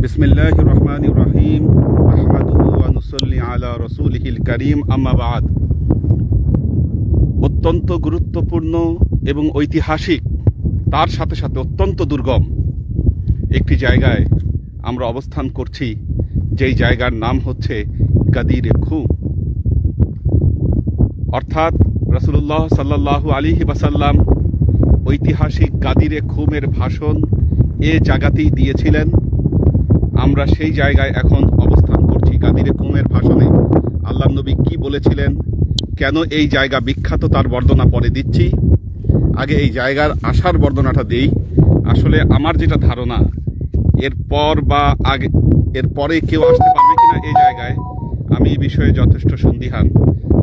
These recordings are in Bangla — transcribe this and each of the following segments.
বিসমিল্লাহির রহমানির রহিম আহমাদুহু ওয়া নুসাল্লি আলা রাসূলিহিল কারীম আম্মা বা'দ। অত্যন্ত গুরুত্বপূর্ণ এবং ঐতিহাসিক, তার সাথে সাথে অত্যন্ত দুর্গম একটি জায়গায় আমরা অবস্থান করছি, যেই জায়গার নাম হচ্ছে গাদিরে খুম। অর্থাৎ রাসূলুল্লাহ সাল্লাল্লাহু আলাইহি ওয়াসাল্লাম ঐতিহাসিক গাদিরে খুমের ভাষণ এ জায়গাতেই দিয়েছিলেন। আমরা সেই জায়গায় এখন অবস্থান করছি। গাদিরে খুমের ভাষণে আল্লাহ নবী কি বলেছিলেন, কেন এই জায়গা বিখ্যাত, তার বর্ণনা পরে দিচ্ছি। আগে এই জায়গার আসার বর্ণনাটা দেই। আসলে আমার যেটা ধারণা, এরপরে কেউ আসতে পারবে কিনা এই জায়গায়, আমি এই বিষয়ে যথেষ্ট সন্দিহান।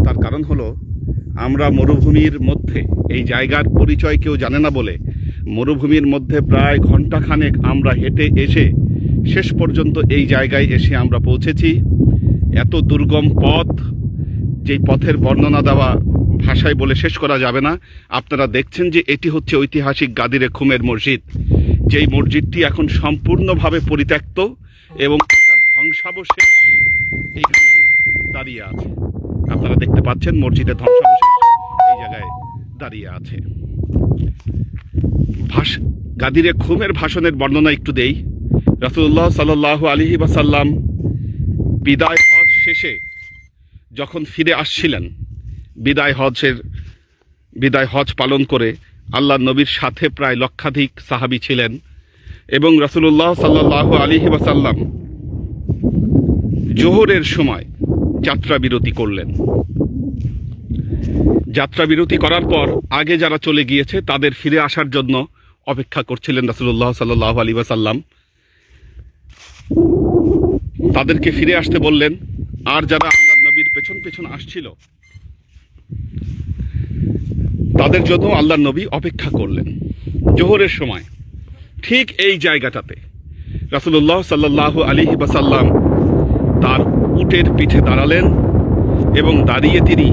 তার কারণ হলো, আমরা মরুভূমির মধ্যে, এই জায়গার পরিচয় কেউ জানে না বলে মরুভূমির মধ্যে প্রায় ঘন্টাখানেক আমরা হেঁটে এসে শেষ পর্যন্ত এই জায়গায় এসে আমরা পৌঁছেছি। এত দুর্গম পথ, যেই পথের বর্ণনা দেওয়া ভাষায় বলে শেষ করা যাবে না। আপনারা দেখছেন যে এটি হচ্ছে ঐতিহাসিক গাদিরে খুমের মসজিদ, যেই মসজিদটি এখন সম্পূর্ণভাবে পরিত্যক্ত এবং তার ধ্বংসাবশেষ এইখানে দাঁড়িয়ে আছে। আপনারা দেখতে পাচ্ছেন মসজিদের ধ্বংসাবশেষ এই জায়গায় দাঁড়িয়ে আছে। গাদিরে খুমের ভাষণের বর্ণনা একটু দেই। রাসূলুল্লাহ সাল্লাল্লাহু আলাইহি ওয়াসাল্লাম বিদায় হজ শেষে যখন ফিরে আসছিলেন, বিদায় হজ পালন করে আল্লাহ নবীর সাথে প্রায় লক্ষাধিক সাহাবী ছিলেন এবং রাসূলুল্লাহ সাল্লাল্লাহু আলাইহি ওয়াসাল্লাম জোহরের সময় যাত্রা বিরতি করলেন। যাত্রা বিরতি করার পর আগে যারা চলে গিয়েছে তাদের ফিরে আসার জন্য অপেক্ষা করছিলেন রাসূলুল্লাহ সাল্লাল্লাহু আলাইহি ওয়াসাল্লাম। তাদেরকে ফিরে আসতে বললেন, আর যারা আল্লাহ নবীর পেছন পেছন আসছিল তাদের জন্য আল্লাহ নবী অপেক্ষা করলেন। জোহরের সময় ঠিক এই জায়গাটাতে রাসূলুল্লাহ সাল্লাল্লাহু আলাইহি ওয়াসাল্লাম তার উটের পিঠে দাঁড়ালেন এবং দাঁড়িয়ে তিনি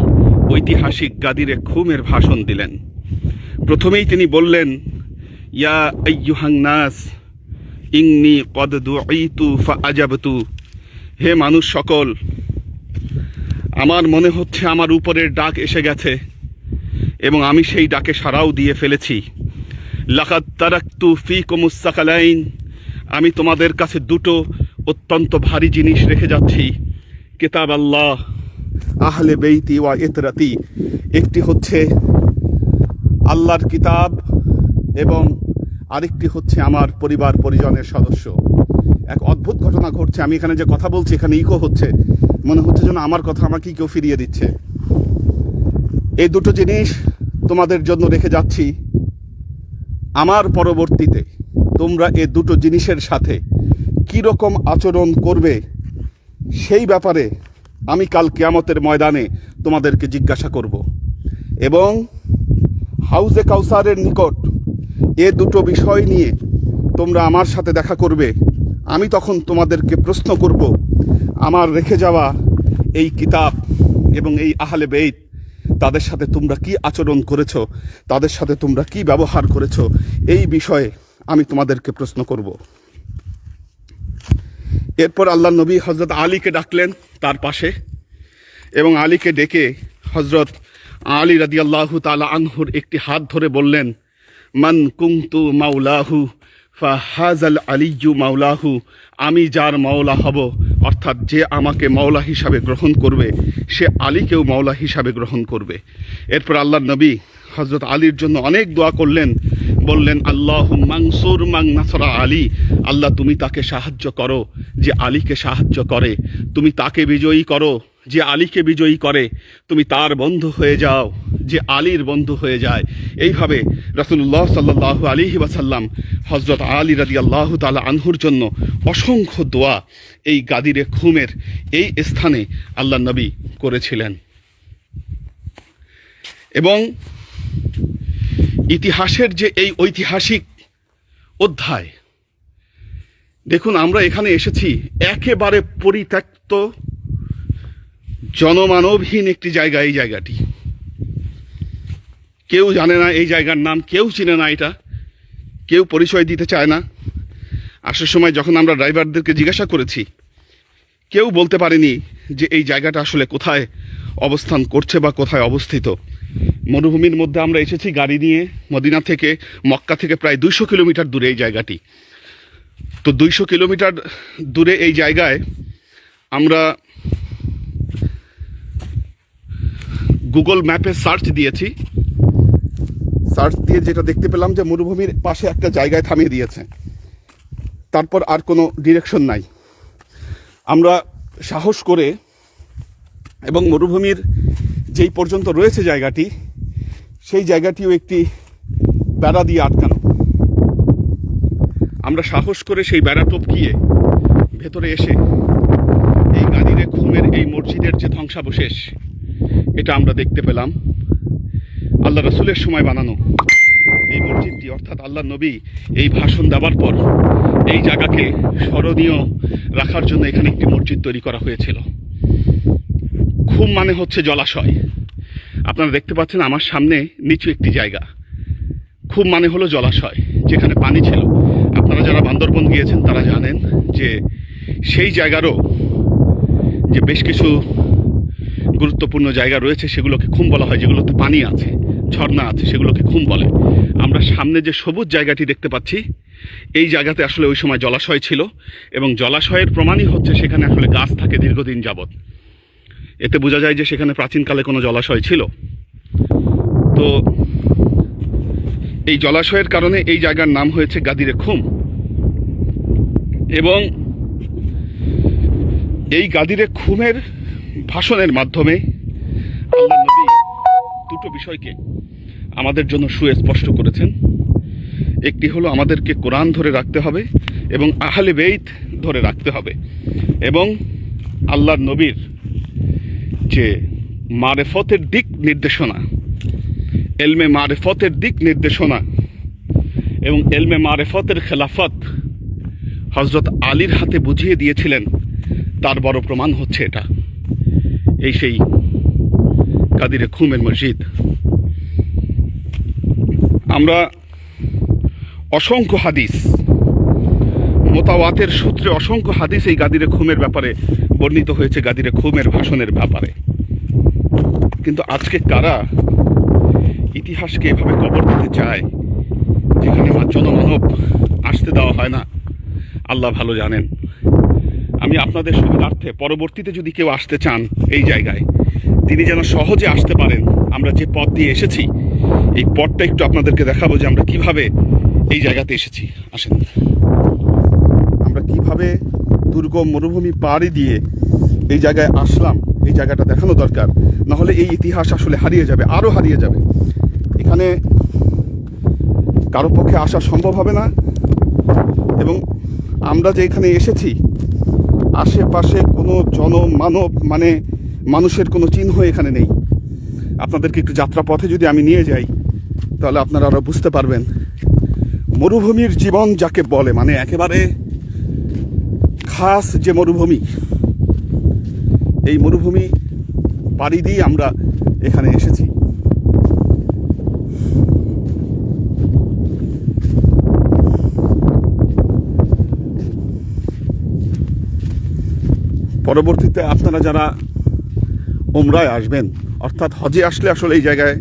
ঐতিহাসিক গাদিরে খুমের ভাষণ দিলেন। প্রথমেই তিনি বললেন, ইয়া আইয়ুহান নাস ইন্নী কদ দুঈতু ফাআজাবতু। হে মানুষ সকল, আমার মনে হচ্ছে আমার উপরের ডাক এসে গেছে এবং আমি সেই ডাকে সাড়াও দিয়ে ফেলেছি। লাকাদ তারাকতু ফীকুমুস সাকালাইন। আমি তোমাদের কাছে দুটো অত্যন্ত ভারী জিনিস রেখে যাচ্ছি। কিতাব আল্লাহ আহলে বেইতি ওয়া ইতরাতি। একটি হচ্ছে আল্লাহর কিতাব এবং আরেকটি হচ্ছে আমার পরিবার পরিজনের সদস্য। এক অদ্ভুত ঘটনা ঘটছে। আমি এখানে যে কথা বলছি, এখানে ইকো হচ্ছে, মনে হচ্ছে যেন আমার কথা আমাকে কেউ ফিরিয়ে দিচ্ছে। এই দুটো জিনিস তোমাদের জন্য রেখে যাচ্ছি। আমার পরবর্তীতে তোমরা এই দুটো জিনিসের সাথে কি রকম আচরণ করবে, সেই ব্যাপারে আমি কাল কিয়ামতের ময়দানে তোমাদেরকে জিজ্ঞাসা করব। এবং হাউজে কাউসারের নিকট এ দুটো বিষয় নিয়ে তোমরা আমার সাথে দেখা করবে। আমি তখন তোমাদেরকে প্রশ্ন করব, আমার রেখে যাওয়া এই কিতাব এবং এই আহলে বেইত, তাদের সাথে তোমরা কি আচরণ করেছো, তাদের সাথে তোমরা কি ব্যবহার করেছো, এই বিষয়ে আমি তোমাদেরকে প্রশ্ন করব। এরপর আল্লাহ নবী হযরত আলীকে ডাকলেন তার পাশে এবং আলীকে ডেকে হযরত আলী রাদিয়াল্লাহু তাআলা আনহুর একটি হাত ধরে বললেন, মান কুনতু মাওলাহু ফাহাজাল আলিয়্যু মাওলাহু। আমি যার মাওলা হব, অর্থাৎ যে আমাকে মাওলা হিসাবে গ্রহণ করবে, সে আলীকেও মাওলা হিসাবে গ্রহণ করবে। এরপর আল্লাহ নবী হযরত আলীর জন্য অনেক দোয়া করলেন, বললেন, আল্লাহুম্মা আনসুর মান নাসরা আলী। আল্লাহ তুমি তাকে সাহায্য করো যে আলীকে সাহায্য করে, তুমি তাকে বিজয়ী করো যে আলীকে বিজয়ী করে, তুমি তার বন্ধু হয়ে যাও যে আলীর বন্ধু হয়ে যায়। এইভাবে রাসূলুল্লাহ সাল্লাল্লাহু আলাইহি ওয়াসাল্লাম হযরত আলী রাদিয়াল্লাহু তাআলা আনহুর জন্য অসংখ্য দোয়া এই গাদিরে খুমের এই স্থানে আল্লাহ নবী করেছিলেন। এবং ইতিহাসের যে এই ঐতিহাসিক অধ্যায়, দেখুন আমরা এখানে এসেছি একেবারে পরিত্যক্ত জনমানবহীন একটি জায়গা। এই জায়গাটি কেউ জানে না, এই জায়গার নাম কেউ চিনে না, এটা কেউ পরিচয় দিতে চায় না। আসার সময় যখন আমরা ড্রাইভারদেরকে জিজ্ঞাসা করেছি, কেউ বলতে পারেনি যে এই জায়গাটা আসলে কোথায় অবস্থান করছে বা কোথায় অবস্থিত। মরুভূমির মধ্যে আমরা এসেছি গাড়ি নিয়ে, মদিনা থেকে, মক্কা থেকে প্রায় 200 কিলোমিটার দূরে এই জায়গাটি। তো 200 কিলোমিটার দূরে এই জায়গায় আমরা গুগল ম্যাপে সার্চ দিয়েছি। সার্চ দিয়ে যেটা দেখতে পেলাম যে মরুভূমির পাশে একটা জায়গায় থামিয়ে দিয়েছে, তারপর আর কোনো ডিরেকশন নাই। আমরা সাহস করে এবং মরুভূমির যেই পর্যন্ত রয়েছে জায়গাটি, সেই জায়গাটিও একটি বেড়া দিয়ে আটকানো। আমরা সাহস করে সেই বেড়া টপকিয়ে ভেতরে এসে এই গাদিরে খুমের এই মসজিদের যে ধ্বংসাবশেষ, এটা আমরা দেখতে পেলাম। আল্লাহ রসুলের সময় বানানো এই মসজিদটি, অর্থাৎ আল্লাহ নবী এই ভাষণ দেওয়ার পর এই জায়গাকে স্মরণীয় রাখার জন্য এখানে একটি মসজিদ তৈরি করা হয়েছিল। খুম মানে হচ্ছে জলাশয়। আপনারা দেখতে পাচ্ছেন আমার সামনে নিচু একটি জায়গা। খুম মানে হলো জলাশয়, যেখানে পানি ছিল। আপনারা যারা বান্দরবন গিয়েছেন তারা জানেন যে সেই জায়গারও যে বেশ কিছু গুরুত্বপূর্ণ জায়গা রয়েছে, সেগুলোকে খুম বলা হয়। যেগুলোতে পানি আছে, ঝর্ণা আছে, সেগুলোকে খুম বলে। আমরা সামনে যে সবুজ জায়গাটি দেখতে পাচ্ছি, এই জায়গাতে আসলে ওই সময় জলাশয় ছিল, এবং জলাশয়ের প্রমাণই হচ্ছে সেখানে আসলে গাছ থাকে দীর্ঘদিন যাবৎ। এতে বোঝা যায় যে সেখানে প্রাচীনকালে কোনো জলাশয় ছিল। তো এই জলাশয়ের কারণে এই জায়গার নাম হয়েছে গাদিরে খুম। এবং এই গাদিরে খুমের ভাষণের মাধ্যমে আল্লাহ নবী দুটো বিষয়কে আমাদের জন্য সুস্পষ্ট করেছেন। একটি হলো আমাদেরকে কোরআন ধরে রাখতে হবে এবং আহলে বেইত ধরে রাখতে হবে, এবং আল্লাহর নবীর যে মারেফতের দিক নির্দেশনা, এলমে মারেফতের দিক নির্দেশনা এবং এলমে মারেফতের খেলাফত হজরত আলীর হাতে বুঝিয়ে দিয়েছিলেন, তার বড় প্রমাণ হচ্ছে এটা, এই সেই গাদিরে খুমের মসজিদ। আমরা অসংখ্য হাদিস, মোতাওয়াতের সূত্রে অসংখ্য হাদিস এই গাদিরে খুমের ব্যাপারে বর্ণিত হয়েছে, গাদিরে খুমের ভাষণের ব্যাপারে। কিন্তু আজকে কারা ইতিহাসকে এভাবে কবর দিতে চায়, যেখানে জনমানব আসতে দেওয়া হয় না, আল্লাহ ভালো জানেন। আমি আপনাদের সুবিধার্থে পরবর্তীতে যদি কেউ আসতে চান এই জায়গায়, তিনি যেন সহজে আসতে পারেন। আমরা যে পথ দিয়ে এসেছি, এই পথটা একটু আপনাদেরকে দেখাবো যে আমরা কিভাবে এই জায়গাতে এসেছি। আসেন, আমরা কিভাবে দুর্গম মরুভূমি পাড়ি দিয়ে এই জায়গায় আসলাম, এই জায়গাটা দেখানো দরকার। নাহলে এই ইতিহাস আসলে হারিয়ে যাবে, আরও হারিয়ে যাবে। এখানে কারো পক্ষে আসা সম্ভব হবে না। এবং আমরা যে এখানে এসেছি, আশেপাশে কোনো জনমানব মানে মানুষের কোনো চিহ্ন এখানে নেই। আপনাদেরকে একটু যাত্রাপথে যদি আমি নিয়ে যাই, তাহলে আপনারা আরও বুঝতে পারবেন মরুভূমির জীবন যাকে বলে, মানে একেবারে খাস যে মরুভূমি, এই মরুভূমি পাড়ি দিয়ে আমরা এখানে এসেছি। পরবর্তীতে আপনারা যারা ওমরায় আসবেন, অর্থাৎ হজে আসলে আসলে এই জায়গায়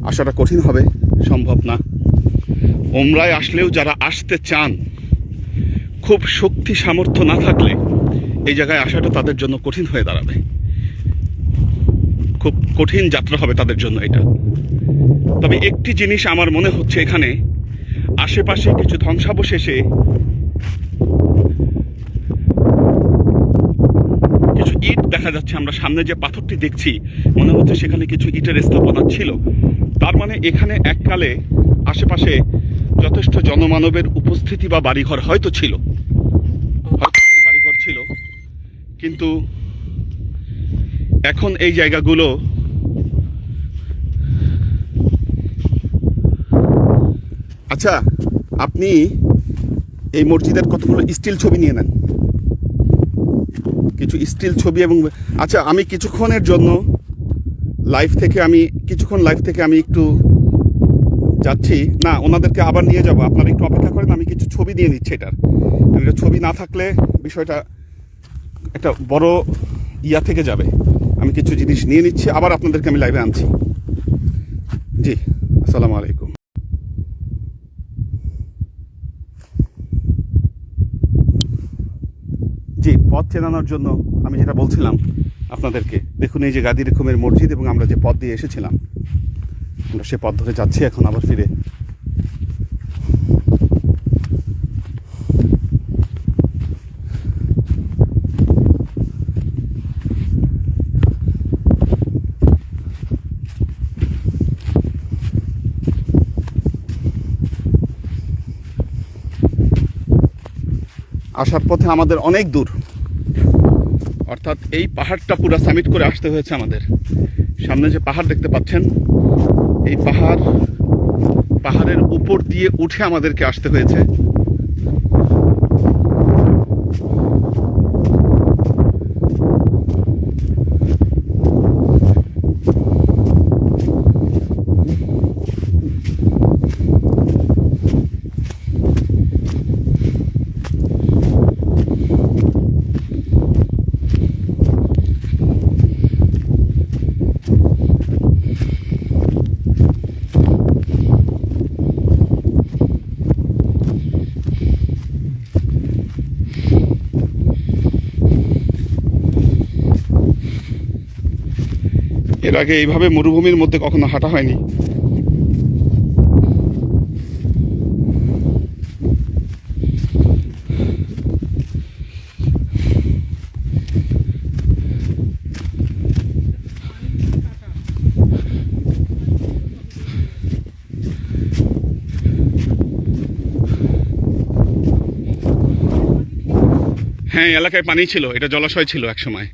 আসাটা কঠিন হবে, সম্ভব না। ওমরায় আসলেও যারা আসতে চান, খুব শক্তি সামর্থ্য না থাকলে এই জায়গায় আসাটা তাদের জন্য কঠিন হয়ে দাঁড়াবে। খুব কঠিন যাত্রা হবে তাদের জন্য এটা। তবে একটি জিনিস আমার মনে হচ্ছে, এখানে আশেপাশে কিছু ধ্বংসাবশেষে কিছু ইট দেখা যাচ্ছে। আমরা সামনে যে পাথরটি দেখছি, মনে হচ্ছে সেখানে কিছু ইটের স্থাপনা ছিল। তার মানে এখানে এককালে আশেপাশে যথেষ্ট জনমানবের উপস্থিতি বা বাড়িঘর হয়তো ছিল, বাড়িঘর ছিল। কিন্তু এখন এই জায়গাগুলো আচ্ছা, আপনি এই মসজিদের কতগুলো স্টিল ছবি নিয়ে নেন, কিছু স্টিল ছবি। এবং আচ্ছা, আমি কিছুক্ষণ লাইভ থেকে আমি একটু যাচ্ছি না, ওনাদেরকে আবার নিয়ে যাব, আপনারা একটু অপেক্ষা করেন, আমি কিছু ছবি দিয়ে নিচ্ছি। এটা ছবি না থাকলে বিষয়টা একটা বড় ইয়া থেকে যাবে। আমি কিছু জিনিস নিয়ে নিচ্ছি, আবার আপনাদেরকে আমি লাইভে আনছি। জি, আসসালামু আলাইকুম। জি, পথ চেনানোর জন্য আমি যেটা বলছিলাম আপনাদেরকে, দেখুন এই যে গাদি রকমের মসজিদ, এবং আমরা যে পথ দিয়ে এসেছিলাম আমরা সে পথ ধরে যাচ্ছি এখন আবার ফিরে। আসার পথে আমাদের অনেক দূর, অর্থাৎ এই পাহাড়টা পুরো সামিট করে আসতে হয়েছে আমাদের। সামনে যে পাহাড় দেখতে পাচ্ছেন, এই পাহাড়ের উপর দিয়ে উঠে আমাদেরকে আসতে হয়েছে। এর আগে এইভাবে মরুভূমির মধ্যে কখনো হাঁটা হয়নি। হ্যাঁ, এলাকায় পানি ছিল, এটা জলাশয় ছিল এক সময়।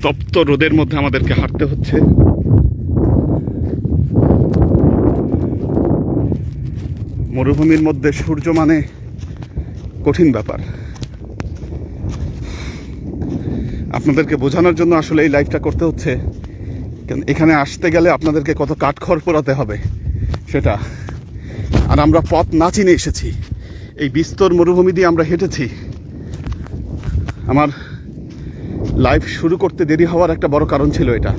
তপ্ত রোদের মধ্যে আমাদেরকে হাঁটতে হচ্ছে। মরুভূমির মধ্যে সূর্য মানে কঠিন ব্যাপার। আপনাদেরকে বোঝানোর জন্য আসলে এই লাইভটা করতে হচ্ছে, কারণ এখানে আসতে গেলে আপনাদেরকে কত কাঠখড় পোড়াতে হবে সেটা। আর আমরা পথ না চিনে এসেছি, এই বিস্তর মরুভূমি দিয়ে আমরা হেঁটেছি। আমার লাইভ শুরু করতে দেরি হওয়ার একটা বড় কারণ ছিল এটা।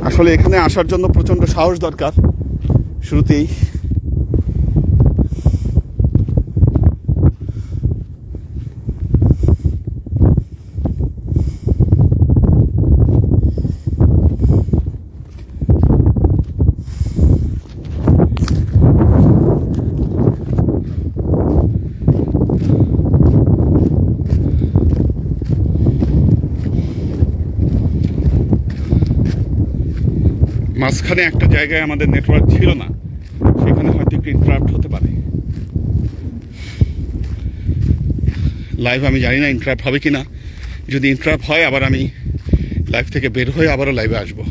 আসলে এখানে আসার জন্য প্রচণ্ড সাহস দরকার শুরুতেই। মাঝখানে একটা জায়গায় আমাদের নেটওয়ার্ক ছিল না, সেখানে হয়তো একটু ইন্টারাপ্ট হতে পারে লাইভ। আমি জানি না ইন্টারাপ্ট হবে কি না। যদি ইন্টারাপ্ট হয়, আবার আমি লাইভ থেকে বের হয়ে আবারও লাইভে আসবো।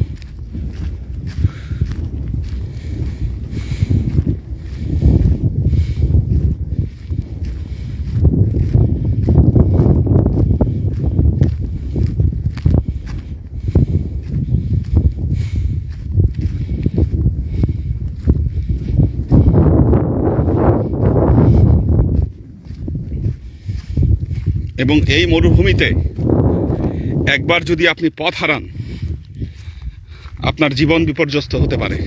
এবং এই মরুভূমিতে একবার যদি আপনি পথ হারান, আপনার জীবন বিপর্যস্ত হতে পারে।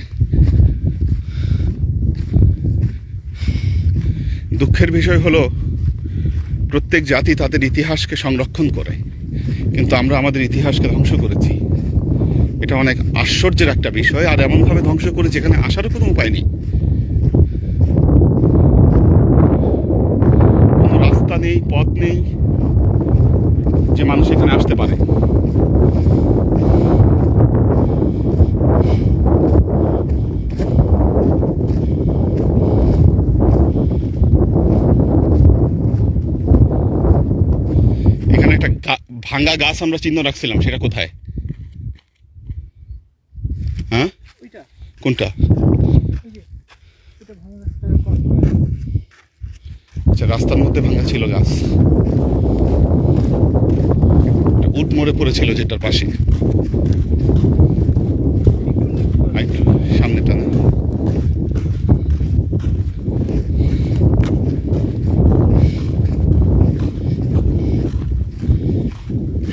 দুঃখের বিষয় হলো, প্রত্যেক জাতি তাদের ইতিহাসকে সংরক্ষণ করে, কিন্তু আমরা আমাদের ইতিহাসকে ধ্বংস করেছি। এটা অনেক আশ্চর্যের একটা বিষয়। আর এমনভাবে ধ্বংস করেছি এখানে আসারও কোনো উপায় নেই, কোনো রাস্তা নেই, পথ নেই যে মানুষ এখানে আসতে পারে। এখানে একটা ভাঙ্গা গাছ আমরা চিহ্ন রাখছিলাম, সেটা কোথায়? হ্যাঁ, কোনটা? আচ্ছা, রাস্তার মধ্যে ভাঙা ছিল গাছ, উট মরে পড়েছিল যেটার পাশে। সামনেটা না,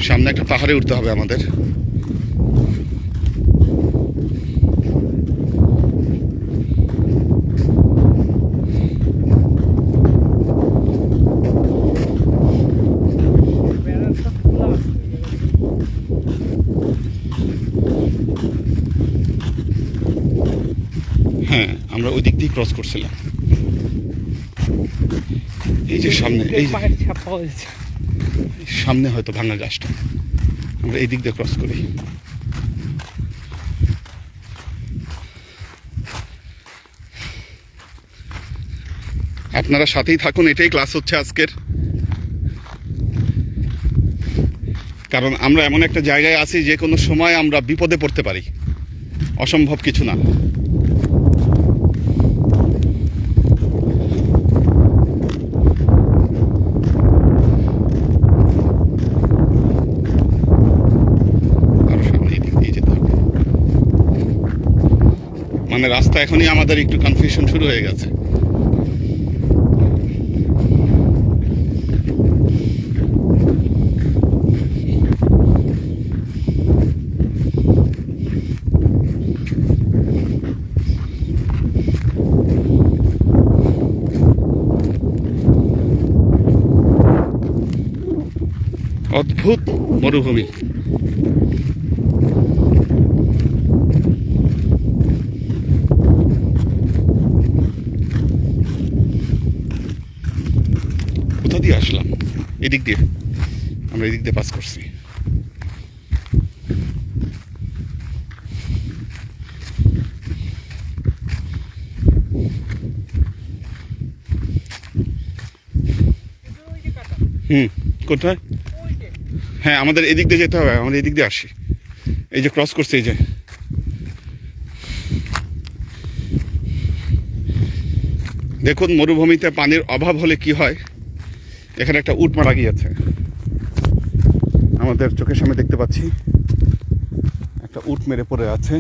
সামনে একটা পাহাড়ে উঠতে হবে আমাদের। হ্যাঁ, আমরা ওই দিক দিয়ে ক্রস করছিলাম। এই যে সামনে, এই সামনে হয়তো ভাঙা গাছটা, আমরা এই দিক দিয়ে ক্রস করি। আপনারা সাথেই থাকুন, এটাই ক্লাস হচ্ছে আজকের। কারণ আমরা এমন একটা জায়গায় আছি যে কোনো সময় আমরা বিপদে পড়তে পারি, অসম্ভব কিছু না। মানে রাস্তা এখনই আমাদের একটু কনফিউশন শুরু হয়ে গেছে। অদ্ভুত মরুভূমি। কোথা দিয়ে আসলাম? এদিক দিয়ে, আমরা এদিক দিয়ে পাস করছি। কোথায়? হ্যাঁ, আমাদের এদিক দিয়ে যেতে হবে, আমাদের এদিক দিয়ে আসি। এই যে ক্রস করছে, এই যে দেখুন মরুভূমিতে পানির অভাব হলে কি হয়। এখানে একটা উট মারা গিয়েছে, আমাদের চোখের সামনে দেখতে পাচ্ছি একটা উট মেরে পড়ে আছে।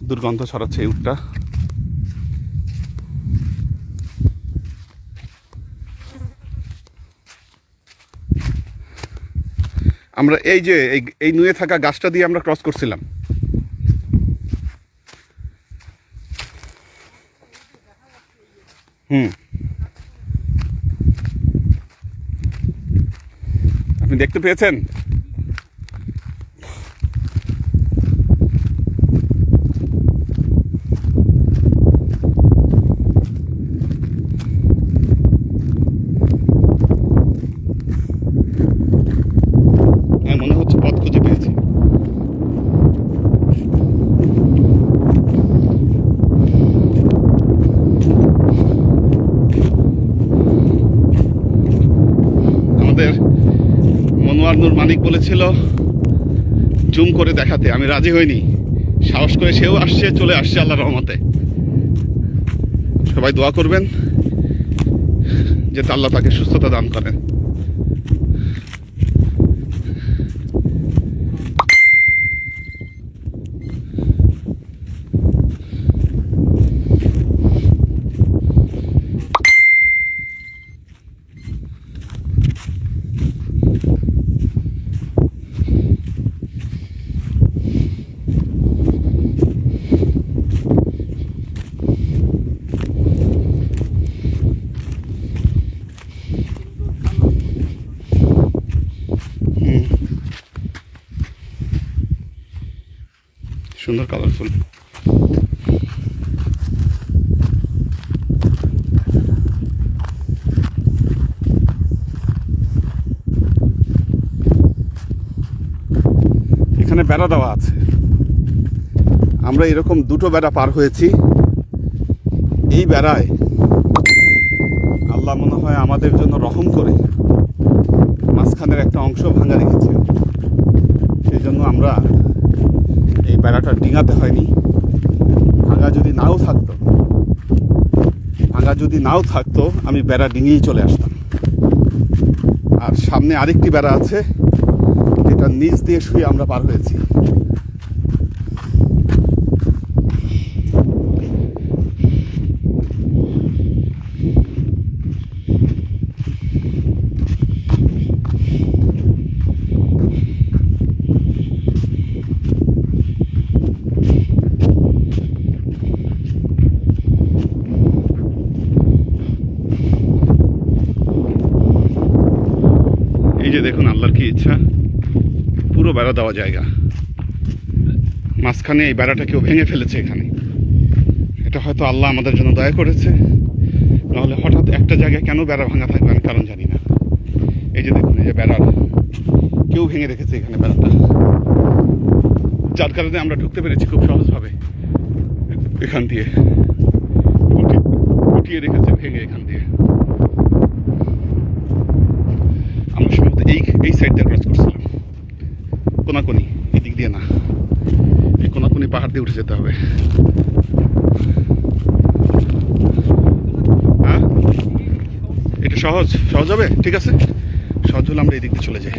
দুর্গন্ধ ছড়াচ্ছে এই উটটা। আমরা এই যে এই নুয়ে থাকা গাছটা দিয়ে আমরা ক্রস করছিলাম। আপনি দেখতে পেয়েছেন? মনে হচ্ছে পথ খুঁজে পেয়েছি। আমাদের মনোয়ার নূর মানিক বলেছিল জুম করে দেখাতে, আমি রাজি হইনি। সাহস করে সেও আসছে, চলে আসছে আল্লাহর রহমতে। সবাই দোয়া করবেন যাতে আল্লাহ তাকে সুস্থতা দান করেন। সুন্দর কালারফুল। এখানে বেড়া দেওয়া আছে, আমরা এরকম দুটো বেড়া পার হয়েছি। এই বেড়ায় আল্লাহ মনে হয় আমাদের জন্য রহম করে মাঝখানের একটা অংশ ভাঙা রেখেছে। সেই জন্য আমরা এই বেড়াটা ডিঙাতে হয়নি। ভাঙা যদি নাও থাকতো আমি বেড়া ডিঙিয়েই চলে আসতাম। আর সামনে আরেকটি বেড়া আছে, যেটা নিচ দিয়ে শুয়ে আমরা পার হয়েছি। এই যে দেখুন আল্লাহর কি ইচ্ছা, পুরো বেড়া দেওয়া জায়গা, মাঝখানে এই বেড়াটা কেউ ভেঙে ফেলেছে এখানে। এটা হয়তো আল্লাহ আমাদের জন্য দয়া করেছে, নাহলে হঠাৎ একটা জায়গায় কেন বেড়া ভাঙা থাকবে আমি কারণ জানি না। এই যে দেখুন, এই যে বেড়ার কেউ ভেঙে রেখেছে এখানে বেড়াটা, যার কারণে আমরা ঢুকতে পেরেছি খুব সহজভাবে। এখান দিয়ে গুটিয়ে রেখেছে ভেঙে এখান দিয়ে। আমরা সম্ভবত এই সাইডটা ক্রস করছিলাম, কোনাকুনি, এদিক দিয়ে না, এই কোনাকুনি পাহাড় দিয়ে উঠে যেতে হবে। হ্যাঁ, এটা সহজ হবে, ঠিক আছে, সহজ হলে আমরা এই দিক দিয়ে চলে যাই।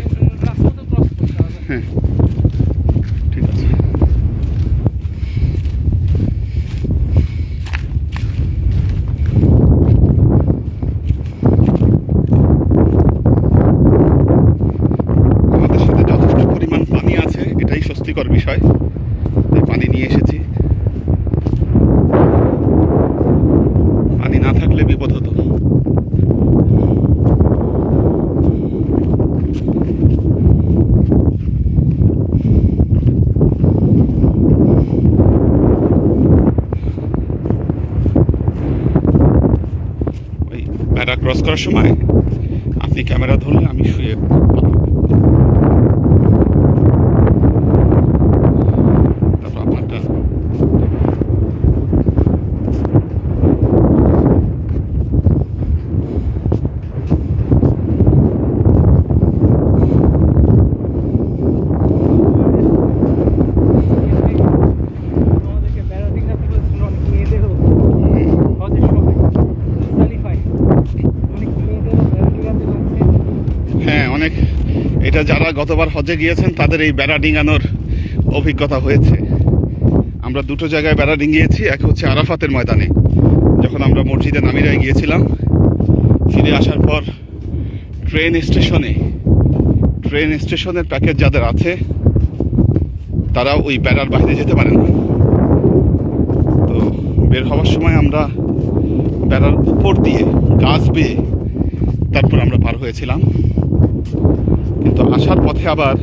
হ্যাঁ ঠিক আছে। আমাদের সাথে যথেষ্ট পরিমাণ পানি আছে, এটাই স্বস্তিকর বিষয়, তাই পানি নিয়ে এসেছি। পানি না থাকলে বিপদ হতো। বেড়া ক্রস করার সময় আপনি ক্যামেরা ধরলে আমি শুয়ে তারপর আপনারটা। হ্যাঁ, অনেক, এটা যারা গতবার হজে গিয়েছেন তাদের এই বেড়া ডিঙানোর অভিজ্ঞতা হয়েছে। আমরা দুটো জায়গায় বেড়া ডিঙিয়েছি, এক হচ্ছে আরাফাতের ময়দানে, যখন আমরা মসজিদে নামিরায় গিয়েছিলাম। ফিরে আসার পর ট্রেন স্টেশনের প্যাকেজ যাদের আছে তারা ওই বেড়ার বাইরে যেতে পারে না। তো বের হওয়ার সময় আমরা বেড়ার উপর দিয়ে গাছ বেয়ে তারপর আমরা পার হয়েছিলাম। কিন্তু আসার পথে আবার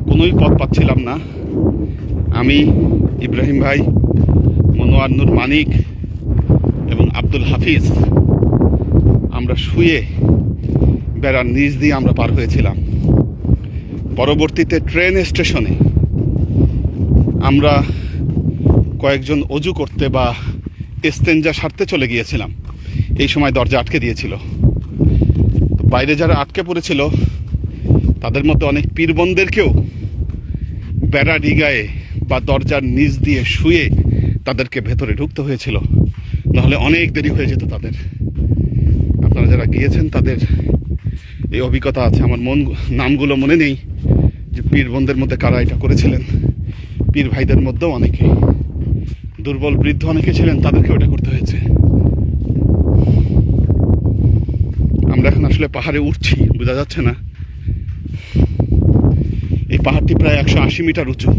কোনোই পথ পাচ্ছিলাম না। আমি, ইব্রাহিম ভাই, মনোয়ার নূর মানিক এবং আব্দুল হাফিজ আমরা শুয়ে বেড়ার নিচ দিয়ে আমরা পার হয়েছিলাম। পরবর্তীতে ট্রেন স্টেশনে আমরা কয়েকজন অজু করতে বা ইস্তেঞ্জা সারতে চলে গিয়েছিলাম। এই সময় দরজা আটকে দিয়েছিল। বাইরে যারা আটকে পড়েছিল তাদের মধ্যে অনেক পীরবনদেরকেও বেড়া ডিগায়ে বা দরজার নিচ দিয়ে শুয়ে তাদেরকে ভেতরে ঢুকতে হয়েছিল, নাহলে অনেক দেরি হয়ে যেত তাদের। আপনারা যারা গিয়েছেন তাদের এই অভিজ্ঞতা আছে। আমার নামগুলো মনে নেই যে পীরবনদের মধ্যে কারা এটা করেছিলেন। পীর ভাইদের মধ্যেও অনেকে, দুর্বল বৃদ্ধ অনেকে ছিলেন, তাদেরকে ওটা করতে হয়েছে। আমরা এখন আসলে পাহাড়ে উঠছি, বোঝা যাচ্ছে না। এই পাহাড়টি প্রায় 180 মিটার উঁচু।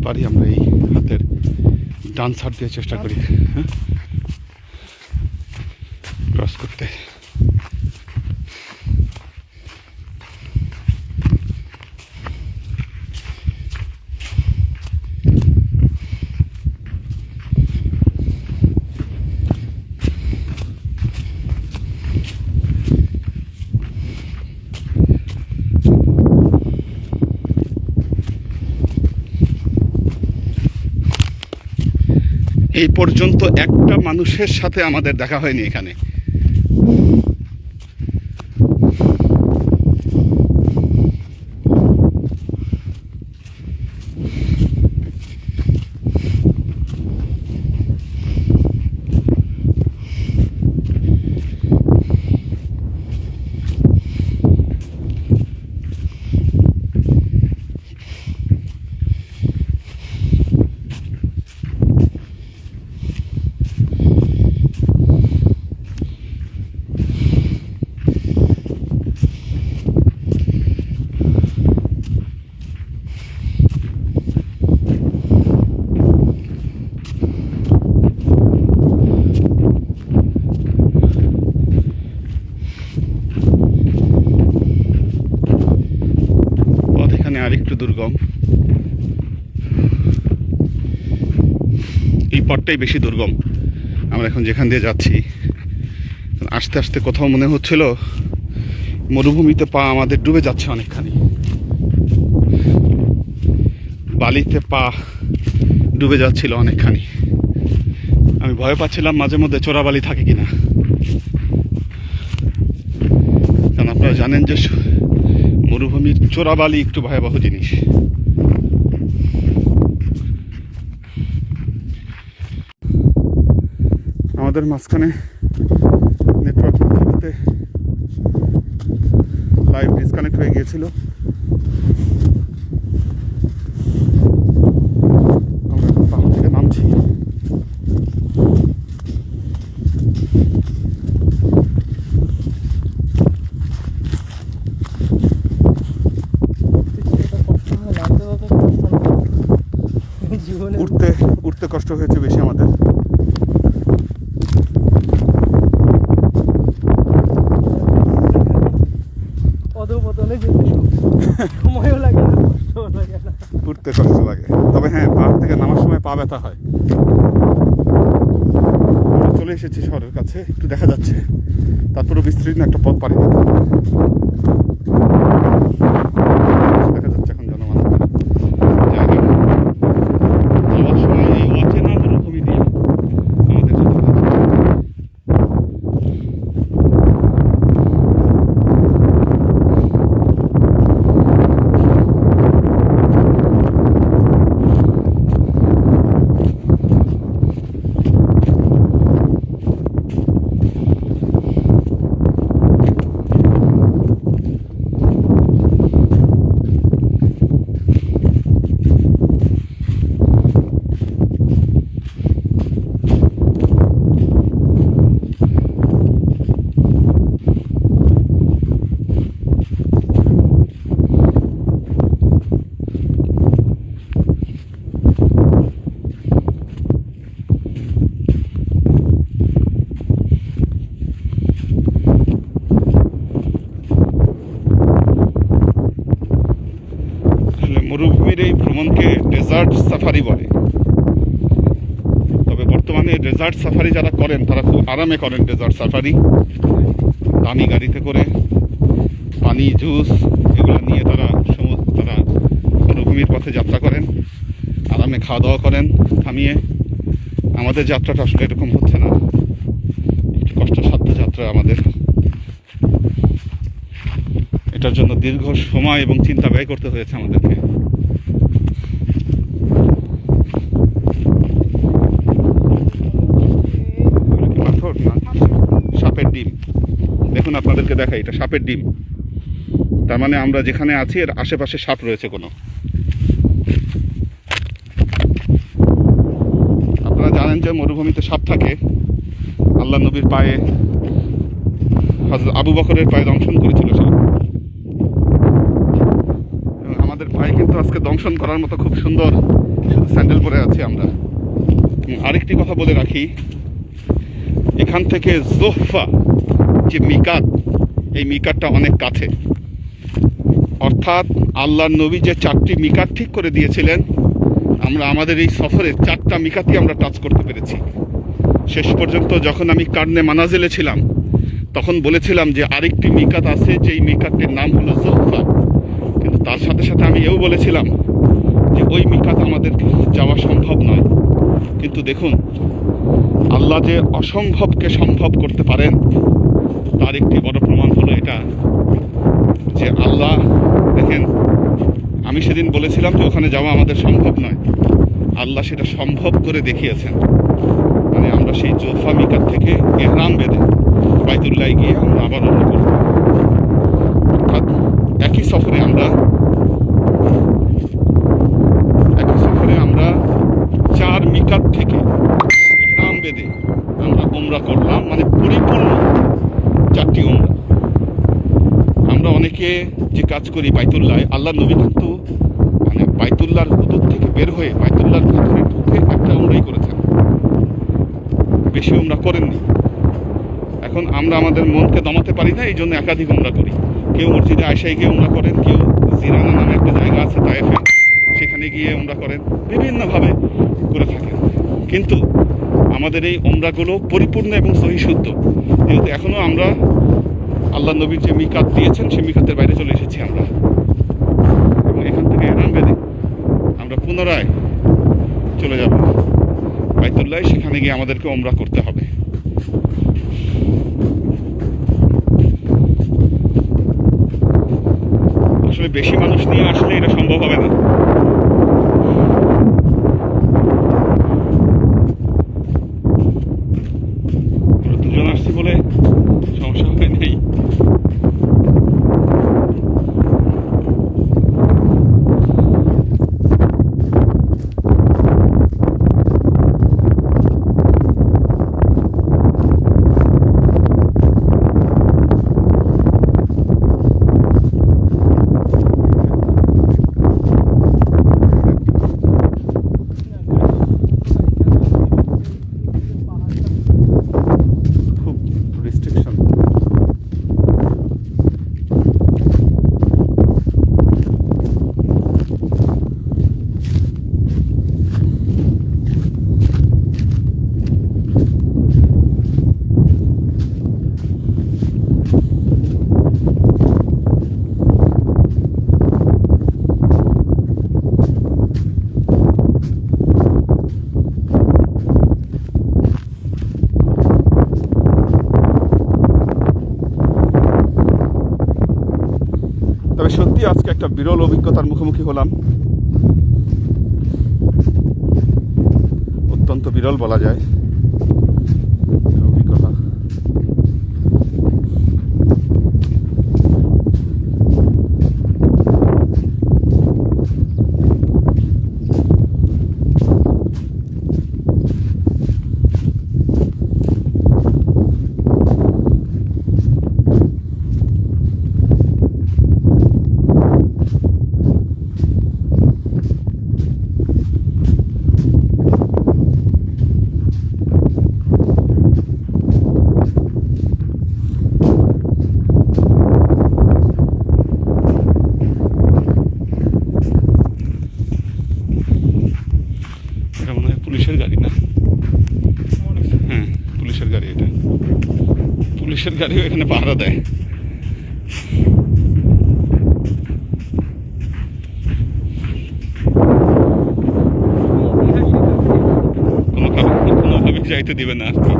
পারি আমরা এই হাতের ডান সাইড দিয়ে চেষ্টা করি ক্রস করতে। এই পর্যন্ত একটা মানুষের সাথে আমাদের দেখা হয়নি এখানে। আরেকটু দুর্গম, এই পথটাই বেশি দুর্গম। আমরা এখন যেখান দিয়ে যাচ্ছি আস্তে আস্তে কোথাও মনে হচ্ছিল মরুভূমিতে পা আমাদের ডুবে যাচ্ছে অনেকখানি, বালিতে পা ডুবে যাচ্ছিল অনেকখানি। আমি ভয় পাচ্ছিলাম মাঝে মধ্যে চোরাবালি থাকে কিনা, কারণ আপনারা জানেন যে মরুভূমির চোরাবালি একটু ভয়াবহ জিনিস। আমাদের মাঝখানে নেটওয়ার্ক না থাকাতে লাইভ ডিসকানেক্ট হয়ে গিয়েছিল। আমরা পাহাড় থেকে নামছি। উঠতে উঠতে কষ্ট হয়েছে বেশি আমাদের। উঠতে কষ্ট লাগে, তবে হ্যাঁ পাহাড় থেকে নামার সময় পা ব্যথা হয়। আমরা চলে এসেছি শহরের কাছে, একটু দেখা যাচ্ছে, তারপরেও বিস্তীর্ণ একটা পথ পাড়ি দিতে হবে। দেখা যাচ্ছে এখন জনমানবের জায়গা। যাওয়ার সময় এই অচেনা মরুভূমি দিয়ে আমাদের যেতে হবে। মরুভূমির এই ভ্রমণকে ডেজার্ট সাফারি বলে। তবে বর্তমানে ডেজার্ট সাফারি যারা করেন তারা খুব আরামে করেন ডেজার্ট সাফারি। দামি গাড়িতে করে পানি, জুস এগুলো নিয়ে তারা মরুভূমির পথে যাত্রা করেন, আরামে খাওয়া দাওয়া করেন থামিয়ে। আমাদের যাত্রাটা আসলে এরকম হচ্ছে না, একটু কষ্টসাধ্য যাত্রা আমাদের। এটার জন্য দীর্ঘ সময় এবং চিন্তা ব্যয় করতে হয়েছে আমাদেরকে। সাপের ডিম দেখুন, আপনাদেরকে দেখাই, এটা সাপের ডিম। তার মানে আমরা যেখানে আছি এর আশেপাশে সাপ রয়েছে কোনো। আপনারা জানেন যে মরুভূমিতে সাপ থাকে। আল্লাহ নবীর পায়ে, হযরত আবু বকরের পায়ে দংশন করেছিল সাপ। আমাদের পায়ে কিন্তু আজকে দংশন করার মতো খুব সুন্দর শুধু স্যান্ডেল পরে আছি আমরা। আরেকটি কথা বলে রাখি, এখান থেকে জোহফা যে মিকাত, এই মিকাতটা অনেক কাছে। অর্থাৎ আল্লাহর নবী যে 4টি মিকাত ঠিক করে দিয়েছিলেন, আমরা আমাদের এই সফরে 4টা মিকাতই আমরা টাচ করতে পেরেছি। শেষ পর্যন্ত যখন আমি কারনে মানাজিলে ছিলাম, তখন বলেছিলাম যে আরেকটি মিকাত আছে, যেই মিকাতটির নাম হলো জোহফা। কিন্তু তার সাথে সাথে আমি এও বলেছিলাম যে ওই মিকাত আমাদের যাওয়া সম্ভব নয়। কিন্তু দেখুন, আল্লাহ যে অসম্ভবকে সম্ভব করতে পারেন, তার একটি বড় প্রমাণ হলো এটা যে আল্লাহ, দেখেন, আমি সেদিন বলেছিলাম যে ওখানে যাওয়া আমাদের সম্ভব নয়, আল্লাহ সেটা সম্ভব করে দেখিয়েছেন। মানে আমরা সেই জোহফা মিকাত থেকে ইহরাম বেঁধে বাইতুল্লাহ গিয়ে আমরা আবার ওমরা করব। অর্থাৎ একই সফরে আমরা 4 মিকাত থেকে ইহরাম বেঁধে আমরা ওমরা করলাম, মানে পরিপূর্ণ 4টি ওমরা। আমরা অনেকে যে কাজ করি বাইতুল্লাহ, আল্লাহ নবী কিন্তু মানে বাইতুল্লাহর হুদুদ থেকে বের হয়ে বাইতুল্লাহর ভেতরে ঢুকে একটা ওমরাই করেছেন, বেশি ওমরা করেননি। এখন আমরা আমাদের মনকে দমাতে পারি না, এই জন্য একাধিক ওমরা করি। কেউ মসজিদে আয়েশায় গিয়ে ওমরা করেন, কেউ জিরানা নামে একটা জায়গা আছে তায়েফে, সেখানে গিয়ে ওমরা করেন, বিভিন্নভাবে করে থাকেন। কিন্তু আমাদের এই ওমরাগুলো পরিপূর্ণ এবং সহিশুদ্ধ, যেহেতু এখনও আমরা আল্লাহ নবীর যে মিকাত দিয়েছেন সেই মিকাতের বাইরে চলে এসেছি আমরা, এবং এখান থেকে ইহরাম বেঁধে আমরা পুনরায় চলে যাব বাইতুল্লাহ। সেখানে গিয়ে আমাদেরকে ওমরা করতে হবে। আসলে বেশি মানুষ নিয়ে আসলে এটা সম্ভব হবে না। আমরা 2 জন আসছি বলে সমস্যা হয় নাই। তবে সত্যি আজকে একটা বিরল অভিজ্ঞতার মুখোমুখি হলাম, অত্যন্ত বিরল বলা যায় অভিজ্ঞতা। পুলিশের গাড়ি না, হ্যাঁ পুলিশের গাড়ি, এটা পুলিশের গাড়িও এখানে পাহারা দেয়। কোনোভাবে যাইতে দিবে না আর কি।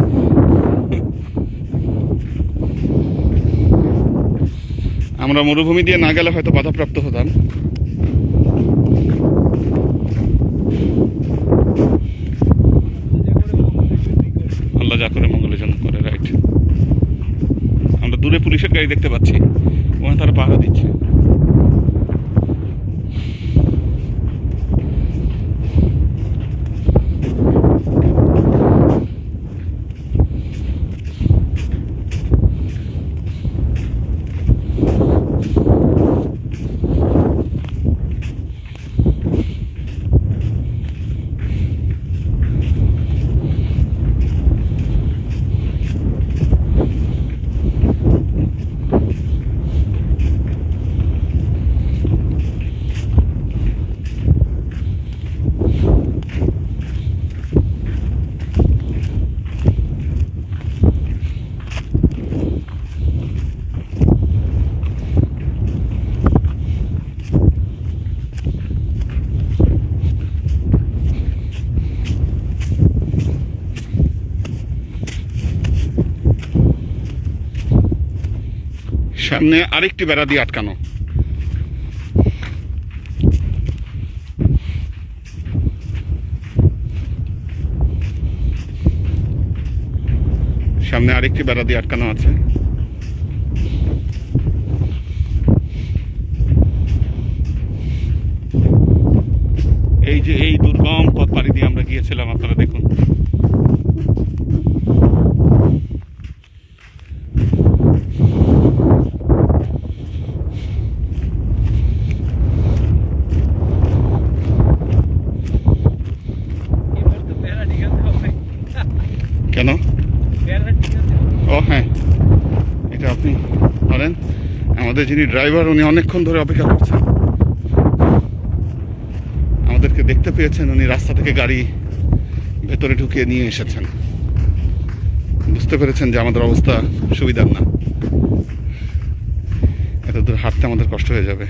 আমরা মরুভূমি দিয়ে না গেলে হয়তো বাধাপ্রাপ্ত হতাম। আল্লাহ যা করে মঙ্গলের জন্য করে, রাইট। আমরা দূরে পুলিশের গাড়ি দেখতে পাচ্ছি, ওখানে তারা পাহারা দিচ্ছে। সামনে আরেকটি বেড়া দিয়ে আটকানো। সামনে আরেকটি বেড়া দিয়ে আটকানো আছে। এই যে এই দুর্গম পথ পাড়ি দিয়ে আমরা গিয়েছিলাম, আপনারা দেখুন। কেন? ও হ্যাঁ, এটা আপনি ধরেন, আমাদের যিনি ড্রাইভার উনি অনেকক্ষণ ধরে অপেক্ষা করছেন, আমাদেরকে দেখতে পেয়েছেন, উনি রাস্তা থেকে গাড়ি ভেতরে ঢুকিয়ে নিয়ে এসেছেন, বুঝতে পেরেছেন যে আমাদের অবস্থা সুবিধার না, এত দূর হাঁটতে আমাদের কষ্ট হয়ে যাবে।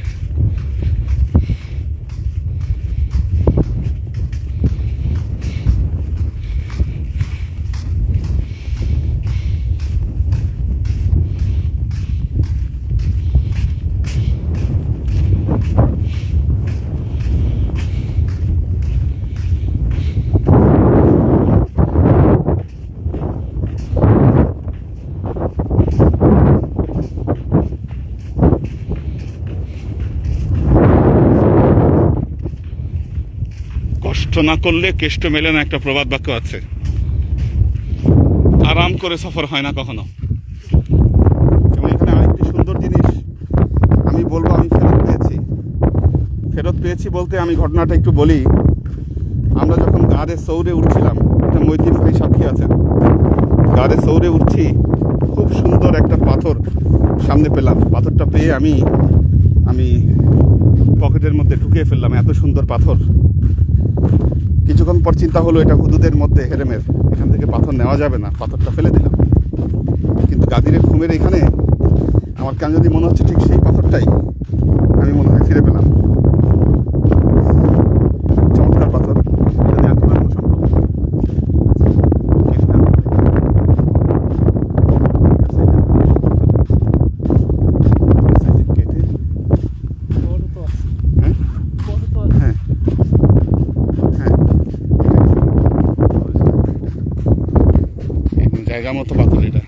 কষ্ট না করলে কেষ্ট মেলে না, একটা প্রবাদ বাক্য আছে। আরাম করে সফর হয় না কখনো। এবং এখানে আরেকটি সুন্দর জিনিস আমি বলবো, আমি ফেরত পেয়েছি বলতে আমি ঘটনাটা একটু বলি। আমরা যখন গাড়ে সৌরে উঠছিলাম, এটা মৈদিন ভাই সাক্ষী আছেন, গাড়ে সৌরে উঠছি, খুব সুন্দর একটা পাথর সামনে পেলাম। পাথরটা পেয়ে আমি পকেটের মধ্যে ঢুকিয়ে ফেললাম, এত সুন্দর পাথর। কিছুক্ষণ পর চিন্তা হলো এটা হুদুদের মধ্যে হেরেমের, এখান থেকে পাথর নেওয়া যাবে না, পাথরটা ফেলে দিলাম। কিন্তু গাদিরের ঘুমের এখানে আমার কেন যদি মনে হচ্ছে ঠিক সেই পাথরটাই আমি মনে হয় ফিরে পেলাম। চমৎকার পাথর, এটা নিয়ে আত্মনাম সম্ভব। হ্যাঁ জায়গা মতো পাথর, এটা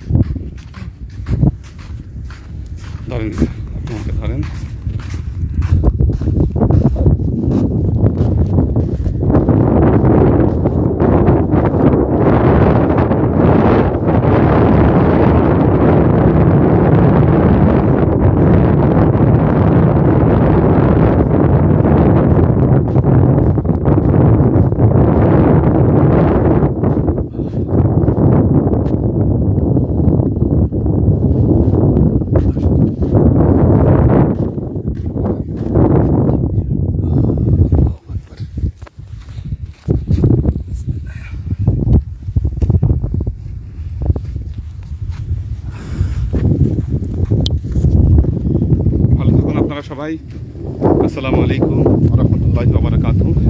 ধরেন, তোমাকে ধরেন। সবাই আসসালামু আলাইকুম ওয়া রাহমাতুল্লাহি ওয়া বারাকাতুহু।